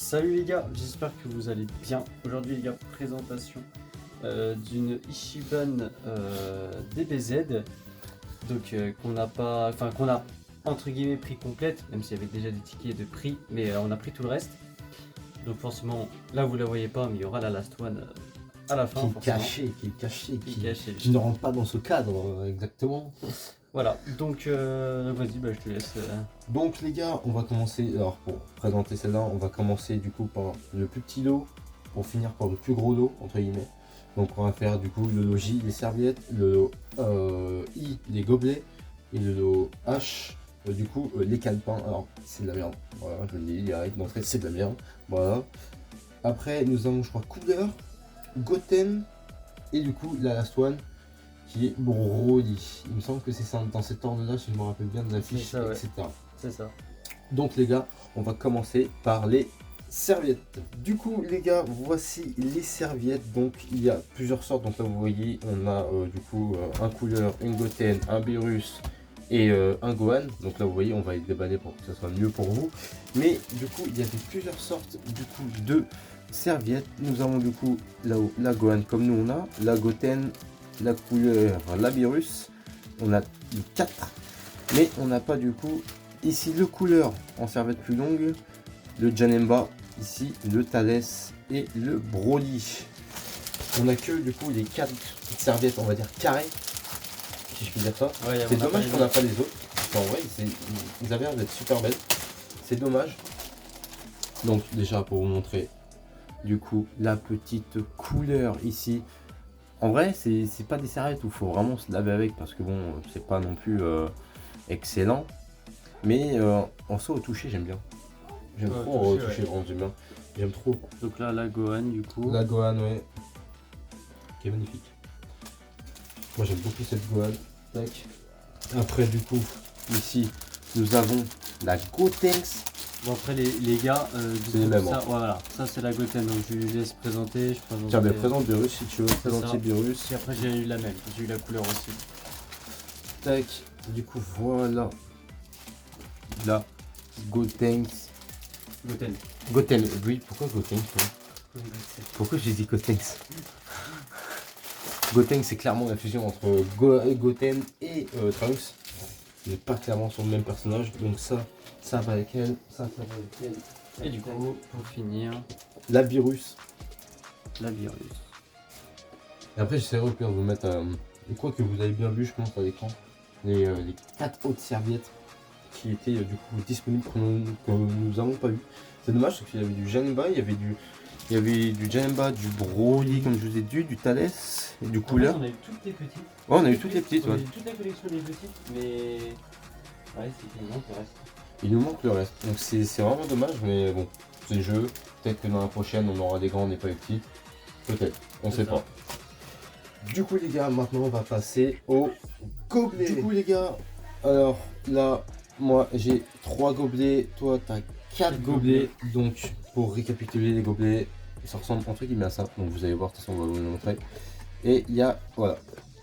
Salut les gars, j'espère que vous allez bien. Aujourd'hui les gars, présentation d'une Ichiban DBZ, donc qu'on a entre guillemets pris complète, même s'il y avait déjà des tickets de prix, mais on a pris tout le reste. Donc forcément, là vous la voyez pas, mais il y aura la last one à la fin. Qui est caché, qui ne rentre pas dans ce cadre exactement. Voilà, donc vas-y, je te laisse. Donc les gars, on va commencer, alors pour présenter celle-là, on va commencer du coup par le plus petit lot, pour finir par le plus gros lot, entre guillemets. Donc on va faire du coup le lot J, les serviettes, le lot I, les gobelets, et le lot H, du coup les calepins. Alors c'est de la merde, voilà, je le dis, il arrête d'entrer, c'est de la merde, voilà. Après nous avons, je crois, couleur, Goten, et du coup la last one, qui est Broly. Il me semble que c'est ça, dans cet ordre-là, si je me rappelle bien de l'affiche, ça, ouais. etc. C'est ça. Donc les gars, on va commencer par les serviettes. Du coup les gars, voici les serviettes. Donc il y a plusieurs sortes. Donc là vous voyez, on a du coup un couleur, une Goten, un Beerus et un Gohan. Donc là vous voyez, on va les déballer pour que ça soit mieux pour vous. Mais du coup il y avait plusieurs sortes du coup de serviettes. Nous avons du coup là-haut la Gohan comme nous on a, la Goten, la couleur, la Beerus. On a les 4, mais on n'a pas du coup ici le couleur en serviette plus longue, le Janemba, ici le Thales et le Broly. On a que du coup les 4 serviettes, on va dire carrées, si je puis dire ça. Ouais, c'est dommage qu'on n'a pas les autres. En vrai, ils avaient l'air d'être super belles. C'est dommage. Donc déjà pour vous montrer du coup la petite couleur ici. En vrai, c'est pas des serviettes où il faut vraiment se laver avec parce que bon, c'est pas non plus excellent. Mais en soi, au toucher, j'aime bien. J'aime trop toucher le rendu bien. J'aime trop. Donc là, la Gohan, du coup. La Gohan, ouais. Qui est magnifique. Moi, j'aime beaucoup cette Gohan. Tac. Après, du coup, ici, nous avons la Gotenks. Bon, après, les gars, c'est les mêmes. Ça, ouais, voilà, ça c'est la Goten, donc je lui laisse présenter. Tiens, mais présente Beerus si tu veux. Présenter Beerus. Et après, j'ai eu la même, j'ai eu la couleur aussi. Tac. Du coup, voilà. La Gotenks. Goten, oui, pourquoi Gotenks? Pourquoi j'ai dit Gotenks? Gotenks, c'est clairement la fusion entre Goten et Trunks. Il n'est pas clairement sur le même personnage, donc ça va avec elle, ça va avec elle. Et du coup, pour finir, la Beerus. La Beerus. Et après, j'essaierai au pire de vous mettre, quoi que vous avez bien vu, je pense, à l'écran, les 4 autres serviettes qui étaient du coup disponibles que nous n'avons pas vu. C'est dommage parce qu'il y avait du Janemba, il y avait du Janemba, du Broly comme je vous ai dit, du Thales et du couleur. On a eu toutes les petites. Ouais, on a eu toutes les petites. On a eu toute la collection des petites, mais ouais, il nous manque le reste. Il nous manque le reste. Donc c'est vraiment dommage, mais bon, c'est le jeu. Peut-être que dans la prochaine on aura des grands et pas des petits. Peut-être, on sait pas. Du coup les gars, maintenant on va passer au gobelet. Du coup les gars, alors là, moi j'ai 3 gobelets, toi t'as 4 gobelets. Donc pour récapituler les gobelets, ça ressemble entre guillemets à ça. Donc vous allez voir, de toute façon on va vous le montrer. Et il y a, voilà,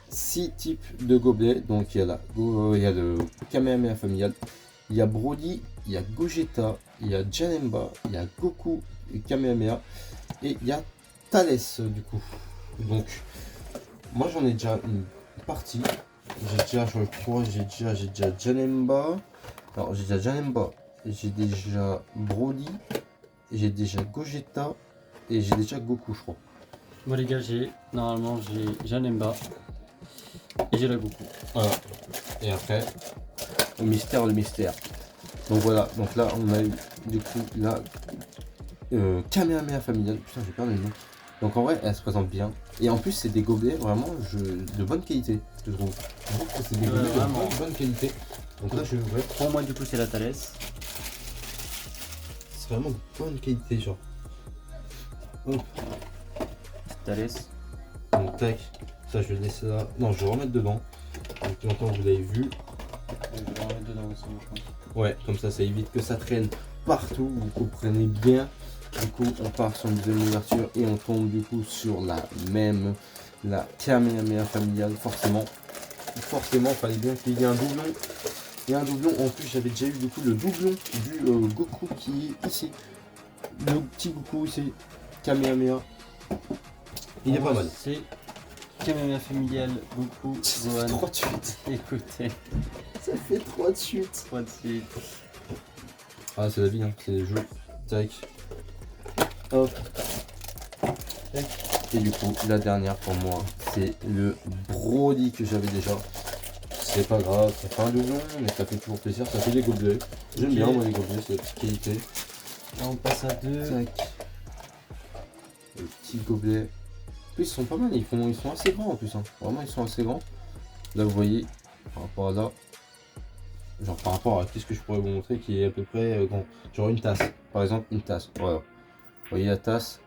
6 types de gobelets. Donc il y a le Kamehameha familial, il y a Broly, il y a Gogeta, il y a Janemba, il y a Goku et Kamehameha, et il y a Thales du coup. Donc moi j'en ai déjà une partie. J'ai déjà, je crois, j'ai déjà Janemba. Alors j'ai déjà Janemba, j'ai déjà Broly, j'ai déjà Gogeta et j'ai déjà Goku, je crois. Bon les gars, normalement j'ai Janemba et j'ai la Goku. Voilà. Et après, le mystère. Donc voilà, donc là on a eu du coup la Kamehameha familial. Putain, j'ai perdu le nom. Donc en vrai, elle se présente bien. Et en plus, c'est des gobelets vraiment de bonne qualité, je trouve. Je trouve que c'est des gobelets de bonne qualité. Donc là, je vais ouvrir. Pour moi, du coup, c'est la Thales. C'est vraiment de bonne qualité, genre. Hop. Thales. Donc tac, ça je vais laisser là. Non, je vais remettre dedans. Donc longtemps vous l'avez vu. Je vais remettre dedans aussi, je pense. Ouais, comme ça évite que ça traîne partout. Vous comprenez bien. Du coup, on part sur une deuxième ouverture et on tombe du coup sur la même, la Kamehameha familiale. Forcément, il fallait bien qu'il y ait un doublon. Et un doublon, en plus j'avais déjà eu du coup le doublon du Goku qui est ici. Le petit coucou, c'est Kamehameha. Il est pas mal. C'est Kamehameha familial, Goku, Ça Gohan. fait 3 de suite. Écoutez, Ça fait 3 de suite. 3 de suite. Ah, c'est la vie, hein. C'est les jeux. Tac. Hop. Tac. Et du coup, la dernière pour moi, c'est le Broly que j'avais déjà. C'est pas grave, ça fait un doublon, mais ça fait toujours plaisir. Ça fait des gobelets. J'aime Ok. bien, moi, les gobelets, c'est la petite qualité. Là, on passe à 2. Tac. Les petits gobelets. En plus, ils sont pas mal, ils sont assez grands en plus. Hein. Vraiment, ils sont assez grands. Là, vous voyez, par rapport à là, genre par rapport à qu'est-ce que je pourrais vous montrer qui est à peu près grand. Genre une tasse, par exemple, une tasse. Voilà. Vous voyez la tasse,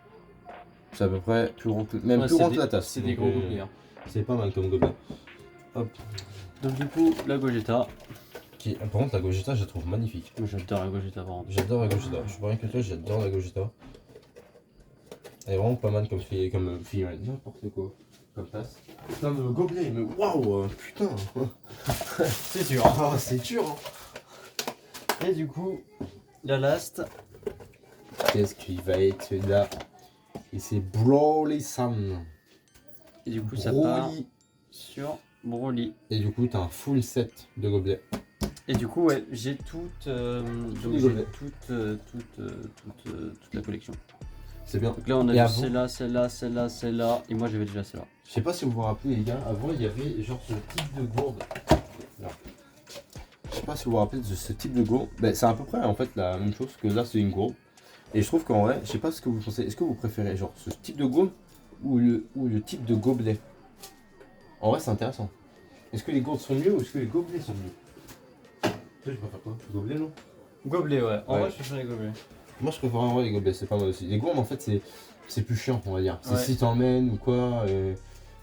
c'est à peu près plus grand que, même Ouais, plus c'est grand des- que la tasse. C'est des Donc, gros gobelets. Hein. C'est pas mal comme gobelet. Hop. Donc, du coup, la Gogeta. Par contre, la Gogeta, je la trouve magnifique. Moi, j'adore la Gogeta, par contre. J'adore la Gogeta. Je suis pas rien que toi, j'adore la Gogeta. Elle est vraiment pas mal comme fille, n'importe quoi. Comme tasse. Putain de gobelet, mais waouh, putain. C'est sûr. Ah, c'est dur. Hein. Et du coup, la last. Qu'est-ce qu'il va être là? Et c'est Broly Sam. Et du coup, ça part Broly. sur Broly. Et du coup, t'as un full set de gobelets. Et du coup, ouais, j'ai toute, donc les j'ai gobelets. toute la collection. C'est bien. Donc là, on a Et vu avant- celle-là, celle-là, celle-là, celle-là. Et moi, j'avais déjà celle-là. Je sais pas si vous vous rappelez, les gars, avant il y avait genre ce type de gourde. Là. Je sais pas si vous vous rappelez de ce type de gourde. Ben, c'est à peu près en fait la même chose que là, c'est une gourde. Et je trouve qu'en vrai, je sais pas ce que vous pensez. Est-ce que vous préférez genre ce type de gourde ou le type de gobelet? En vrai, c'est intéressant. Est-ce que les gourdes sont mieux ou est-ce que les gobelets sont mieux? Toi, tu préfères quoi? Le gobelet, non? Gobelet, ouais. En Ouais. vrai, je préfère les gobelets. Moi, je préfère en vrai les gobelets, c'est pas mal aussi. Les gourdes, en fait, c'est plus chiant, on va dire. C'est Ouais. si t'emmènes ou quoi.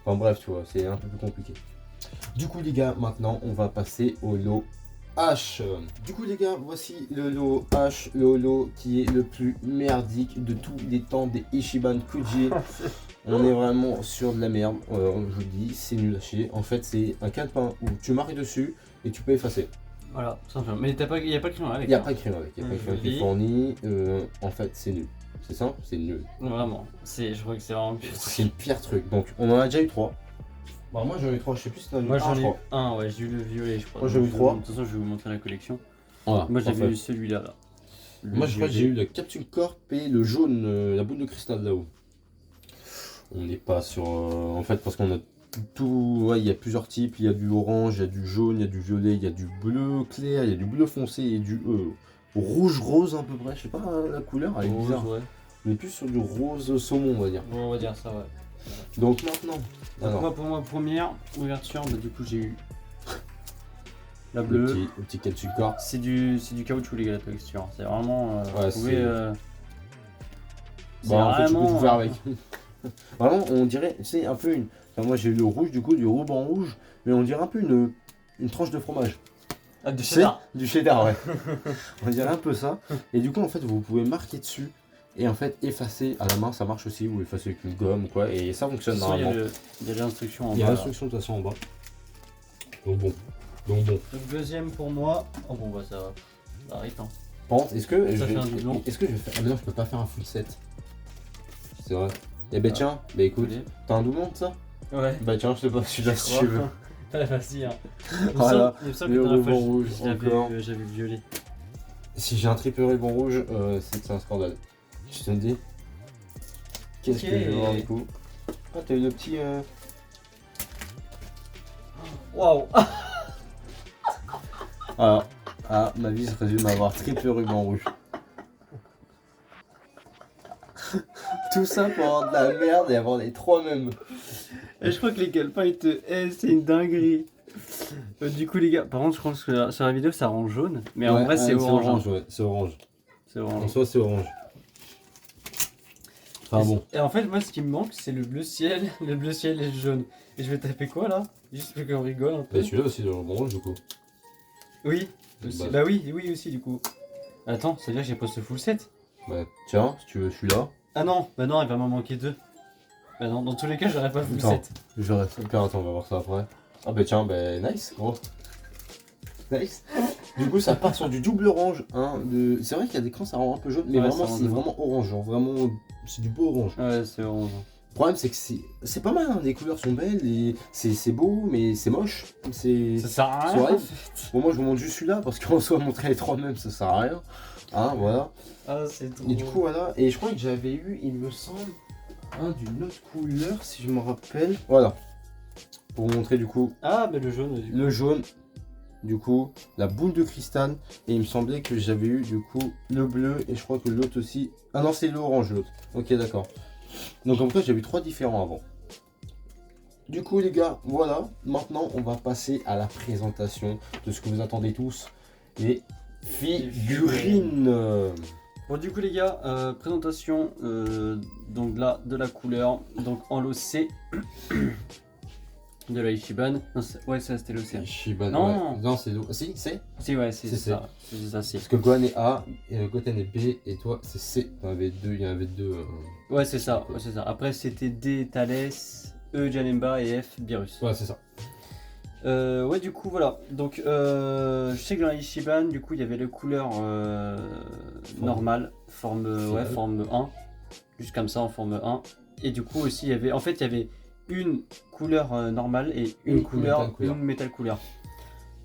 Enfin bref, tu vois, c'est un peu plus compliqué. Du coup, les gars, maintenant, on va passer au lot H. Du coup, les gars, voici le lot H, le lot qui est le plus merdique de tous les temps des Ichiban Kuji. On est vraiment sur de la merde. Je vous le dis, c'est nul à chier. En fait, c'est un calepin où tu marques dessus et tu peux effacer. Voilà, tout simplement. Mais il n'y a pas de crayon avec. Il n'y a hein. pas de crayon avec, il n'y a pas de crayon qui est Joli. fourni. En fait, c'est nul. C'est simple, c'est nul. Vraiment. Je crois que c'est vraiment pire. C'est le pire truc. Donc, on en a déjà eu 3. Bon, moi j'en ai eu 3, je sais plus si t'en as eu Moi, un, j'en je ai eu crois. un, ouais, j'ai eu le violet, je crois. Moi, j'en ai eu Donc, trois. De toute façon, je vais vous montrer la collection. Voilà, Moi, j'avais parfait. eu celui-là, là. Le Moi, je crois que j'ai violet. eu le Capsule Corp et le jaune, la boule de cristal là-haut. On n'est pas sur. En fait, parce qu'on a tout. Ouais, il y a plusieurs types. Il y a du orange, il y a du jaune, il y a du violet, il y a du bleu clair, il y a du bleu foncé et du rouge rose à peu près. Je sais pas la couleur, elle est Rose, bizarre. ouais. On est plus sur du rose saumon, on va dire. Bon, on va dire ça, ouais. Donc maintenant, Donc, alors, moi, pour ma première ouverture, bah, du coup, j'ai eu la le bleue. petit Capsule Corp. C'est du caoutchouc, les gars, la texture. C'est vraiment. Ouais, vous pouvez, c'est Bon, en fait, tu peux vraiment, tout faire avec. Vraiment, on dirait, c'est un peu une. Enfin, moi, j'ai eu le rouge, du coup, du ruban rouge, mais on dirait un peu une tranche de fromage. Ah, du C'est cheddar. du cheddar, ouais. On dirait un peu ça. Et du coup, en fait, vous pouvez marquer dessus et en fait effacer à la main, ça marche aussi, ou effacer avec une gomme ou quoi, et ça De fonctionne toute façon, normalement. il y a l'instruction en Il y a bas. là. l'instruction de toute façon en bas. Donc bon. Donc bon. Donc, deuxième pour moi. Oh, bon, bah, ça arrive, hein. Par contre, est-ce que je Ça vais. fait un doublon. Est-ce que je vais faire. Ah, mais non, je peux pas faire un full set. C'est vrai. Et bah tiens, bah écoute, Allez. t'as un doublon de ça? Ouais. Bah tiens, je sais pas celui-là si tu veux. Ouais, vas-y, hein. Voilà, Il me semble le que la dernière fois, ruban rouge encore. j'avais le violet. Si j'ai un triple ruban rouge, c'est que c'est un scandale. Je te le dis. Qu'est-ce Ok. que je vais voir du coup? Ah, t'as eu le petit. Waouh. Alors, ah, ma vie se résume à avoir triple ruban rouge. Tout ça pour avoir de la merde et avoir les 3 mêmes. Et je crois que les calepins ils te c'est une dinguerie. Du coup les gars, par contre je crois que sur la vidéo ça rend jaune, mais en Ouais, vrai c'est orange. hein. ouais, c'est orange. C'est En orange. soi, c'est orange. Enfin bon. Et en fait moi ce qui me manque c'est le bleu ciel, le bleu ciel et le jaune. Et je vais taper quoi là? Juste pour qu'on rigole un peu. Bah, celui-là aussi, le ruban rouge du coup. Oui. Aussi. Bah. Bah oui, oui aussi du coup. Attends, c'est-à-dire que j'ai pas ce full set? Bah, tiens, si tu veux, celui-là. Ah non, bah non, il va m'en manquer 2. Bah non, dans tous les cas j'aurais pas le full Attends. set. Je reste. Attends, on va voir ça après. Ah, bah tiens, bah nice, gros. Nice. Du coup, ça part sur du double orange. Hein, c'est vrai qu'il y a des crans, ça rend un peu jaune, mais Ouais, vraiment, ça rend c'est jaune. vraiment orange. Genre, vraiment, c'est du beau orange. Ouais, c'est orange. Le problème, c'est que c'est pas mal. Hein, les couleurs sont belles et c'est beau, mais c'est moche. C'est. Ça sert à Ça rien. arrive. Bon, moi, je vous montre juste celui-là parce qu'en soi, montrer les trois mêmes, ça sert à rien. Hein, voilà. Ah, c'est trop. Et du coup, voilà. Et je crois que j'avais eu, il me semble, un d'une autre couleur, si je me rappelle. Voilà. Pour vous montrer, du coup, Ah, mais le jaune. Du coup. le jaune. Du coup, la boule de cristal. Et il me semblait que j'avais eu, du coup, le bleu. Et je crois que l'autre aussi. Ah non, c'est l'orange, l'autre. Ok, d'accord. Donc, en fait, j'avais eu trois différents avant. Du coup, les gars, voilà. Maintenant, on va passer à la présentation de ce que vous attendez tous. Les figurines. Bon, du coup, les gars, présentation donc là de la couleur. Donc en lot C de la Ichiban. Non, ouais, ça c'était l'océan. Shiban, Non. ouais. Non, c'est... Si, c'est. Si, ouais, c'est C'est ça. C'est ça, c'est. Parce que Gohan est A, et Goten est B, et toi, c'est C. Il y en avait deux. Ouais, c'est ça. Ouais, c'est ça. Après, c'était D, Thalès, E, Janemba et F, Beerus. Ouais, c'est ça. Ouais, du coup, voilà. Donc, je sais que dans la Ichiban, du coup, il y avait les couleurs normales, forme 1. Juste comme ça, en forme 1. Et du coup, aussi, il y avait. En fait, il y avait une couleur normale et une couleur, métal couleur. une métal couleur.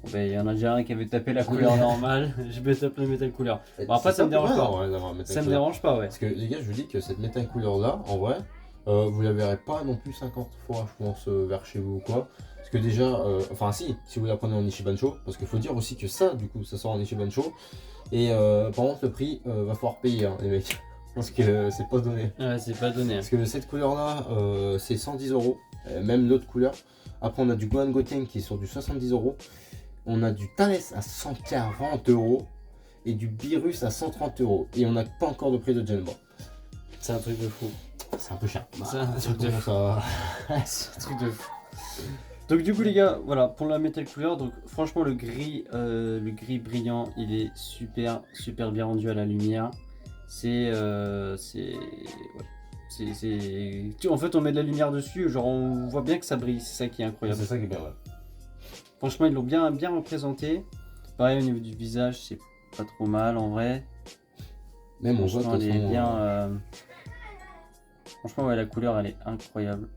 Bon, ben, il y en a déjà un qui avait tapé la couleur normale, je vais taper la métal couleur. Bon, après, ça me dérange pas. Ça me dérange pas, ouais. Parce que les gars, je vous dis que cette métal couleur là, en vrai, vous la verrez pas non plus 50 fois, je pense, vers chez vous ou quoi. Parce que déjà, enfin si vous la prenez en Ichiban Show, parce qu'il faut dire aussi que ça, du coup, ça sort en Ichiban Show. Et par contre, le prix va falloir payer, hein, les mecs. Parce que c'est pas donné. Ouais, c'est pas donné. Parce que cette couleur là, c'est 110 €, même l'autre couleur. Après, on a du Gohan Goten qui est sur du 70 €. On a du Thalès à 140 € et du Beerus à 130 €. Et on n'a pas encore de prix de Genba. C'est un truc de fou. C'est un peu cher. C'est un truc de fou. Ça... C'est un truc de fou. Donc du coup les gars, voilà pour la métal couleur. Donc franchement le gris brillant, il est super bien rendu à la lumière. En fait on met de la lumière dessus, genre on voit bien que ça brille. C'est ça qui est incroyable. C'est ça qui est bien, ouais. Franchement ils l'ont bien représenté. Pareil au niveau du visage, c'est pas trop mal en vrai. Même on voit de Franchement, toute elle est façon, bien. Franchement ouais la couleur elle est incroyable. de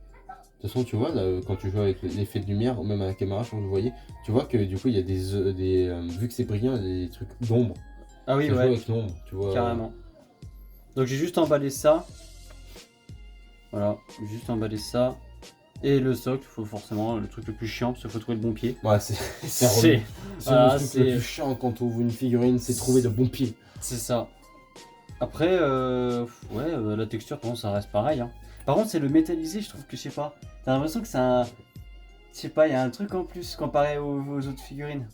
toute façon, tu vois, là, quand tu joues avec l'effet de lumière, ou même à la caméra, je pense que vous voyez, tu vois que du coup, il y a vu que c'est brillant, il y a des trucs d'ombre. Ah oui Ça joue ouais. avec l'ombre, tu vois. Carrément. Donc j'ai juste emballé ça. Voilà, juste emballé ça. Et le socle, il faut forcément le truc le plus chiant parce qu'il faut trouver le bon pied. Ouais, c'est C'est voilà, le truc le plus chiant quand on ouvre une figurine, c'est trouver le bon pied. c'est ça. Après, la texture, bon, ça reste pareil. Hein. Par contre, c'est le métallisé, je trouve que je sais pas. T'as l'impression que c'est un. Je sais pas, il y a un truc en plus comparé aux autres figurines.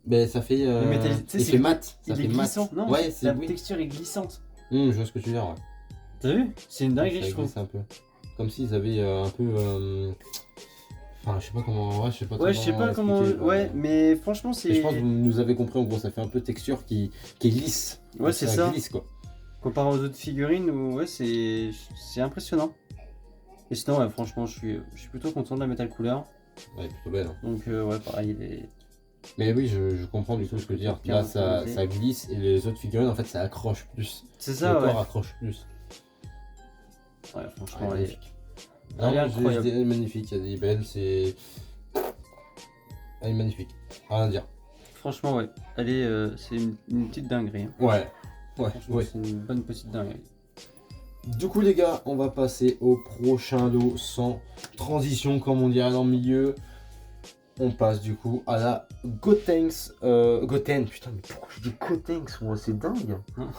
Ben, ça fait. Le métallisé, tu sais, il c'est fait mat. Ça Il fait est mat. glissant. Non, Ouais, c'est la oui. texture est glissante. Je vois ce que tu veux dire, ouais. T'as vu? C'est une dinguerie, Ça je trouve. glisse un peu. Comme s'ils avaient un peu. Enfin, je sais pas comment. Ouais, je sais pas Ouais, je sais pas comment. expliquer, Ouais, mais franchement, Et c'est. je pense que vous nous avez compris, en gros, ça fait un peu texture qui est lisse. Ouais, c'est ça. Glisse, quoi. Comparé aux autres figurines, ouais, c'est impressionnant. Et sinon, ouais, franchement, je suis plutôt content de la métal couleur. Ouais, plutôt belle. Hein. Donc, ouais, pareil, il est. Mais oui, je comprends du coup ce que tu veux dire. Bien Là, ça optimisé. glisse et les autres figurines, en fait, ça accroche plus. C'est ça, Le ouais. corps accroche plus. Ouais, franchement, Ouais, elle est. magnifique. Elle est Non, incroyable. elle est magnifique, elle est belle, c'est. Elle est magnifique. Rien à dire. Franchement, ouais. Elle est. C'est une petite dinguerie. Hein. Ouais. Ouais, Franchement, ouais. c'est une bonne petite dinguerie. Du coup, les gars, on va passer au prochain lot sans transition, comme on dirait dans le milieu. On passe du coup à la Gotenks. Goten, putain, mais pourquoi je dis Gotenks, moi, c'est dingue. Hein.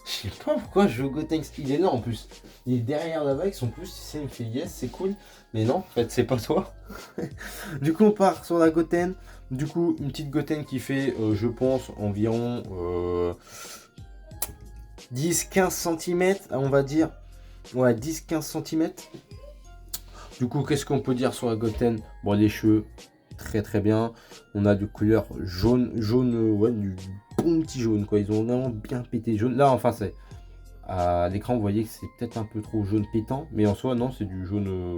Je sais pas pourquoi je joue Gotenks. Il est là en plus. Il est derrière là-bas avec son plus. Tu sais, il me fait yes, c'est cool. Mais non, en fait, c'est pas toi. Du coup, on part sur la Goten. Du coup, une petite Goten qui fait, je pense, environ 10-15 cm, on va dire. Ouais, 10-15 cm. Du coup, qu'est-ce qu'on peut dire sur la Goten? Bon, les cheveux, très très bien. On a du couleur jaune, ouais, du bon petit jaune, quoi. Ils ont vraiment bien pété jaune. Là, enfin, c'est à l'écran, vous voyez que c'est peut-être un peu trop jaune pétant, mais en soi, non, c'est du jaune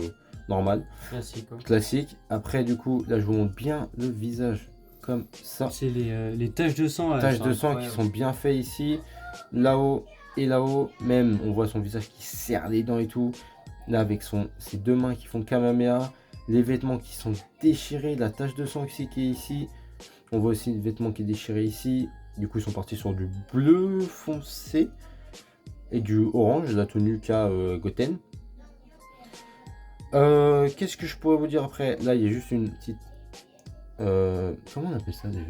normal, Classique, quoi. classique. Après, du coup, là, je vous montre bien le visage comme ça. C'est les taches de sang. Là, Taches sont de sang qui incroyables. sont bien faites ici. Là-haut et là-haut, même on voit son visage qui serre les dents et tout. Là avec ses deux mains qui font Kamehameha. Les vêtements qui sont déchirés. La tache de sang aussi qui est ici. On voit aussi le vêtement qui est déchiré ici. Du coup ils sont partis sur du bleu foncé. Et du orange, la tenue qu'a Goten. Qu'est-ce que je pourrais vous dire après? Là il y a juste une petite... comment on appelle ça déjà?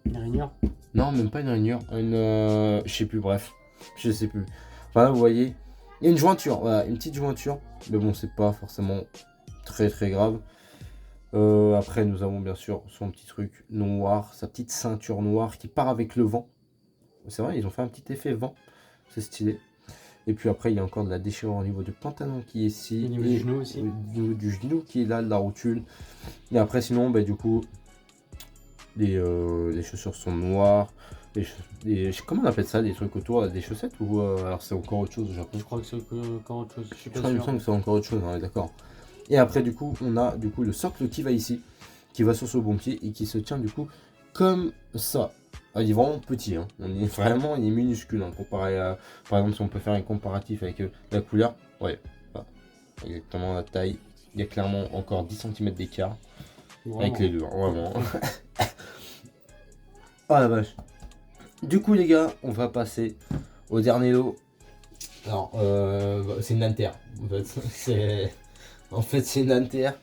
Une rainure. Non, même pas une rainure, je sais plus, bref, je sais plus. Enfin là, vous voyez, il y a une jointure, voilà, une petite jointure, mais bon, c'est pas forcément très très grave. Après, nous avons bien sûr son petit truc noir, sa petite ceinture noire qui part avec le vent. C'est vrai, ils ont fait un petit effet vent, c'est stylé. Et puis après, il y a encore de la déchirure au niveau du pantalon qui est ici. Au niveau du genou aussi. Au niveau du genou qui est là, de la rotule. Et après, sinon, bah, du coup, les chaussures sont noires. Comment on appelle ça, des trucs autour, des chaussettes ou alors c'est encore autre chose au Japon? Je crois que c'est encore autre chose. Je suis Je pas crois, il me sûr. semble que c'est encore autre chose, on est d'accord. Et après, du coup, on a du coup le socle qui va ici, qui va sur ce bon pied et qui se tient du coup comme ça. Ah, il est vraiment petit, hein. Il est minuscule, hein, comparé à, par exemple, si on peut faire un comparatif avec la couleur, ouais, bah, exactement la taille. Il y a clairement encore 10 cm d'écart avec les deux, hein, vraiment. Oh la vache. Du coup les gars, on va passer au dernier lot. Alors, c'est une Nanterre. En fait, c'est une Nanterre.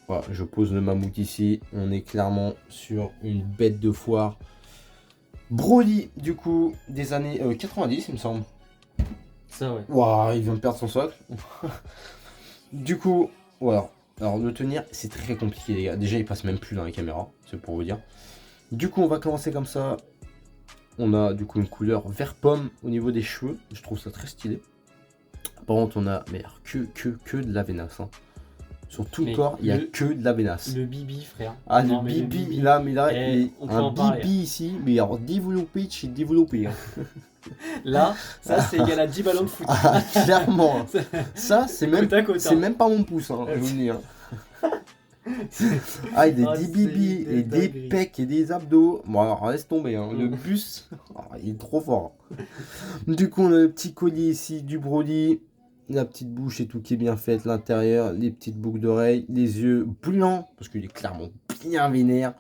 Voilà, je pose le mammouth ici. On est clairement sur une bête de foire. Broly, du coup, des années 90, il me semble. Ça, ouais. Waouh, il vient de perdre son socle. Du coup, voilà. Alors, le tenir, c'est très compliqué, les gars. Déjà, il passe même plus dans les caméras, c'est pour vous dire. Du coup, on va commencer comme ça. On a du coup une couleur vert pomme au niveau des cheveux. Je trouve ça très stylé. Par contre, on a mais que de la vénasse. Hein. Sur tout le Mais corps, il n'y a le- que de la vénasse. Le bibi, frère. Ah, Non, le mais bibi, là, mais là, Eh, il est on peut un en parler. bibi ici, mais alors développé, chez développé. Hein. Là, ça, c'est égal à 10 ballons de foot. Ah, clairement. Hein. Ça, c'est même, Côte à côte, c'est hein. même pas mon pouce, hein, je vous le dis. Hein. Ah, il y a Ah, des c'est 10 bibis des et des dingueries. pecs et des abdos. Bon, alors laisse tomber, hein. Le bus, il est trop fort. Du coup, on a le petit collier ici du Broly, la petite bouche et tout qui est bien faite, l'intérieur, les petites boucles d'oreilles, les yeux blancs, parce qu'il est clairement bien vénère.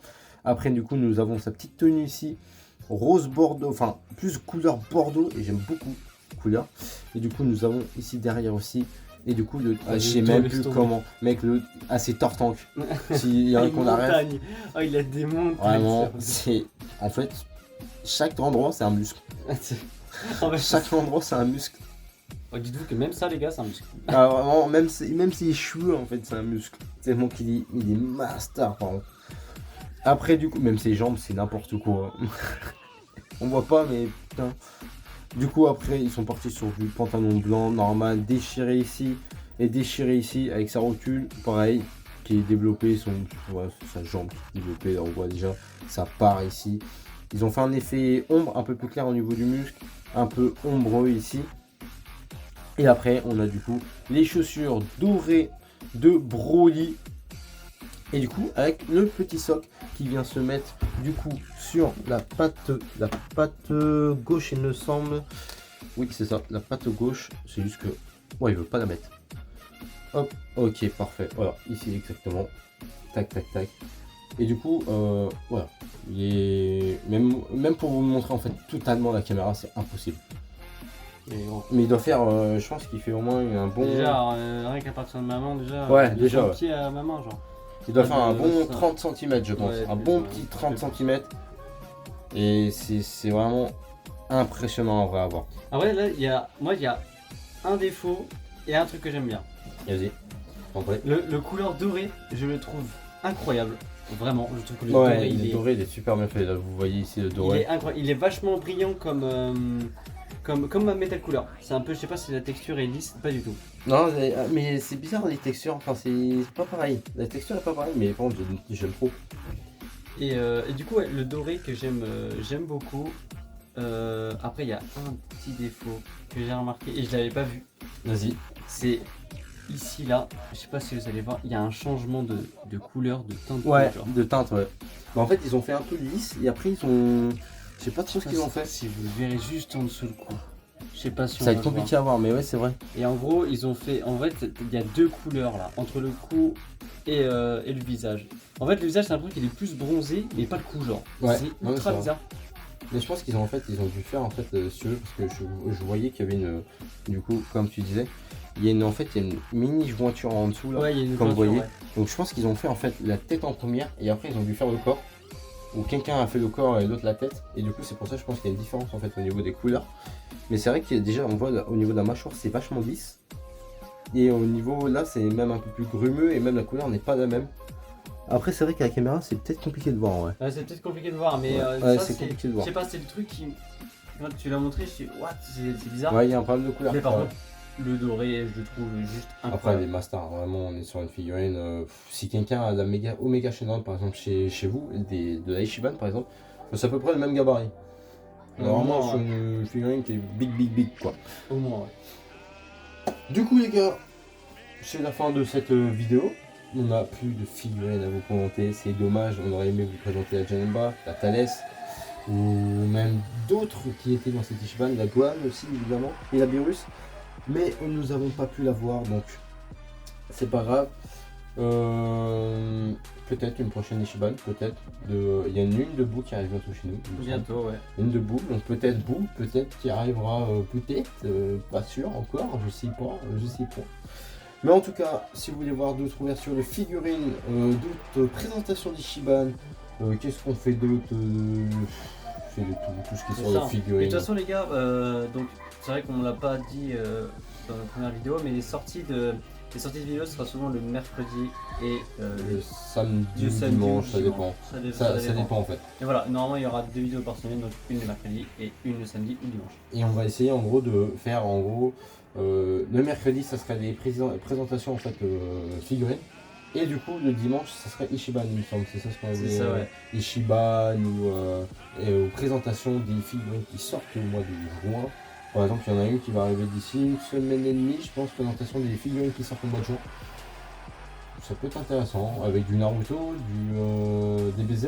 Après, du coup, nous avons sa petite tenue ici, rose bordeaux, enfin, plus couleur bordeaux, et j'aime beaucoup couleur. Et du coup, nous avons ici derrière aussi. Et du coup, je sais même plus comment. Mec, c'est Tortank. S'il y a un qu'on arrête. Montagne. Oh, il a des montagnes. Vraiment, ça. c'est. En fait, chaque endroit, c'est un muscle. Oh, bah, Chaque endroit, c'est un muscle. oh, dites-vous que même ça, les gars, c'est un muscle. Ah, vraiment, même ses cheveux, en fait, c'est un muscle. C'est bon qu'il est, il est master, par contre. Après, du coup, même ses jambes, c'est n'importe quoi. On voit pas, mais putain. Du coup, après, ils sont partis sur du pantalon blanc normal, déchiré ici et déchiré ici avec sa rotule, pareil, qui est développé, sa jambe qui est développée, là, on voit déjà, ça part ici. Ils ont fait un effet ombre un peu plus clair au niveau du muscle, un peu ombreux ici. Et après, on a du coup les chaussures dorées de Broly. Et du coup, avec le petit socle qui vient se mettre du coup sur la patte gauche, il me semble. Oui, c'est ça, la patte gauche. C'est juste que, ouais, il veut pas la mettre. Hop, ok, parfait. Voilà, ici exactement. Tac, tac, tac. Et du coup, voilà. Il est... même pour vous montrer en fait totalement la caméra, c'est impossible. Mais il doit faire, je pense qu'il fait au moins un bon. Déjà, rien qu'à partir de maman, déjà. Ouais, de déjà, son ouais. pied à maman, genre. Il doit faire un bon ça. 30 cm, je pense. Ouais, un bon ouais, petit ouais. 30 cm. Et c'est vraiment impressionnant en vrai à voir. Après, là, il y a un défaut et un truc que j'aime bien. Vas-y, rentrez. Le couleur doré, je le trouve incroyable. Vraiment, je trouve que le Ouais, doré, il est doré, il est super bien fait. Là, vous voyez ici le il doré. est incroyable. Il est vachement brillant comme ma Metal Couleur. C'est un peu, je sais pas si la texture est lisse, pas du tout. Non, mais c'est bizarre les textures. Enfin, c'est pas pareil. La texture est pas pareille, mais par contre, j'aime trop. Et du coup, ouais, le doré que j'aime beaucoup. Après, il y a un petit défaut que j'ai remarqué et je l'avais pas vu. Vas-y. C'est ici là, je sais pas si vous allez voir, il y a un changement de couleur, de teinte. Ouais, genre. de teinte, ouais. Mais en fait, ils ont fait un peu lisse et après, ils ont. Je sais pas trop ce qu'ils ont fait. Si vous le verrez juste en dessous le cou. Je sais pas si on Ça va va être le compliqué à voir, mais ouais, c'est vrai. voir. Et en gros, ils ont fait. En fait, il y a deux couleurs là, entre le cou et le visage. En fait, le visage, c'est un truc qu'il est plus bronzé, mais pas le cou, genre. Ouais, C'est ouais, ultra c'est vrai. bizarre. Mais je pense qu'ils ont dû faire en fait, si tu veux, parce que je voyais qu'il y avait une. Du coup, comme tu disais, il y a une mini jointure en dessous là. Ouais, il y a une comme vous peinture, voyez. ouais. Donc je pense qu'ils ont fait en fait la tête en première et après ils ont dû faire le corps. Ou quelqu'un a fait le corps et l'autre la tête. Et du coup, c'est pour ça que je pense qu'il y a une différence en fait au niveau des couleurs. Mais c'est vrai que déjà, on voit là, au niveau de la mâchoire, c'est vachement lisse. Et au niveau là, c'est même un peu plus grumeux et même la couleur n'est pas la même. Après, c'est vrai qu'à la caméra, c'est peut-être compliqué de voir, ouais. Ouais, c'est peut-être compliqué de voir, mais Ouais, ça, c'est compliqué de je voir. sais pas, c'est le truc qui. Quand tu l'as montré, je suis what, c'est bizarre. Ouais, il y a un problème de couleur. Mais par Ouais. contre, le doré, je le trouve juste Après, incroyable. les masters, vraiment, on est sur une figurine. Si quelqu'un a la méga Omega Shenron, par exemple, chez vous, de la Ichiban, par exemple, c'est à peu près le même gabarit. On est Au vraiment moins, sur une figurine qui est big, quoi. Au moins, ouais. Du coup, les gars, c'est la fin de cette vidéo. On n'a plus de figurines à vous commenter. C'est dommage, on aurait aimé vous présenter la Janemba, la Thales, ou même d'autres qui étaient dans cette Ichiban, la Gohan aussi, évidemment, et la Beerus. Mais nous n'avons pas pu la voir, donc c'est pas grave. Peut-être une prochaine Ichiban, peut-être. Il y a une lune de boue qui arrive bientôt chez nous. il me semble. Bientôt, ouais. Une de boue, donc peut-être boue, peut-être qui arrivera, peut-être, pas sûr encore, je sais pas. Mais en tout cas, si vous voulez voir d'autres ouvertures de figurines, d'autres présentations d'Ichiban, qu'est-ce qu'on fait d'autre je fais de tout ce qui est C'est sur ça. les Mais figurines. de toute façon, les gars, donc c'est vrai qu'on l'a pas dit dans notre première vidéo, mais les sorties de vidéos sera souvent le mercredi et Le samedi le ou samedi dimanche, ou ça dépend. Ça dépend en fait. Et voilà, normalement il y aura 2 vidéos par semaine, donc une le mercredi et une le samedi ou le dimanche. Et on va essayer en gros de faire le mercredi ça serait des présentations en fait figurines. Et du coup le dimanche ça serait Ichiban il me semble, c'est ça ce qu'on avait C'est ça, ouais. Ichiban ou présentations des figurines qui sortent au mois de juin. Par exemple il y en a une qui va arriver d'ici une semaine et demie je pense, présentation des figurines qui sortent au mois de juin. Ça peut être intéressant, avec du Naruto, du DBZ,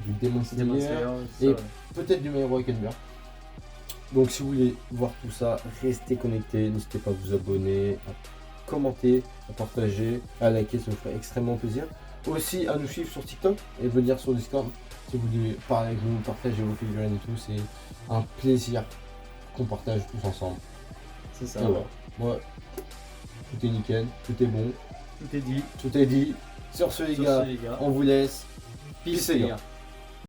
du Demon Slayer, et peut-être du My Hero Academia. Donc si vous voulez voir tout ça, restez connectés, n'hésitez pas à vous abonner, à commenter, à partager, à liker, ça nous ferait extrêmement plaisir. Aussi à nous suivre sur TikTok et venir sur Discord si vous voulez parler avec nous, partager vos figurines et tout, c'est un plaisir qu'on partage tous ensemble. C'est ça. Et voilà. Ouais. Tout est nickel, tout est bon, Tout est dit. tout est dit. Sur ce les Sur gars, ce, les gars. on vous laisse. Peace, Peace, les les gars. gars.